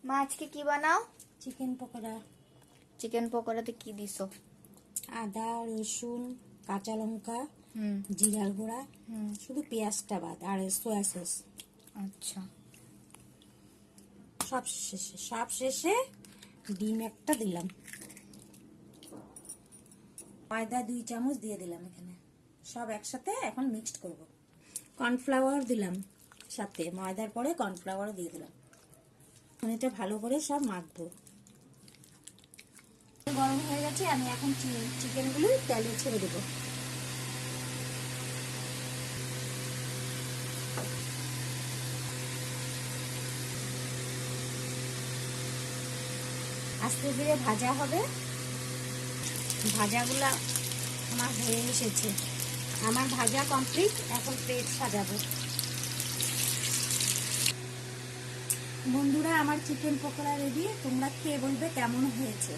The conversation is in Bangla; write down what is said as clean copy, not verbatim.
মা আজকে কি বানাও? চিকেন পকোড়া। চিকেন পকোড়াতে কি দিছো? আদা, রসুন, কাঁচা লঙ্কা, হুম জিরার গুঁড়া, হুম শুধু পেঁয়াজটা বাদ, আর সোয়া সস। আচ্ছা, সব শেষে ডিম একটা দিলাম, ময়দা 2 চামচ দিয়ে দিলাম এখানে। সব একসাথে এখন মিক্সড করব। কর্নফ্লাওয়ার দিলাম সাথে, ময়দার পরে কর্নফ্লাওয়ার দিয়ে দিলাম। এটা ভালো করে সব মাখবো। গরম হয়ে গেছে, আমি এখন চিকেনগুলো তেলে ছেড়ে দেবো। আস্তে ধীরে ভাজা হবে। ভাজাগুলা আমার হয়ে এসেছে, আমার ভাজা কমপ্লিট। এখন প্লেট সাজাবো। বন্ধুরা, আমার চিকেন পকোড়া রেডি। তোমরা খেয়ে বলবে কেমন হয়েছে।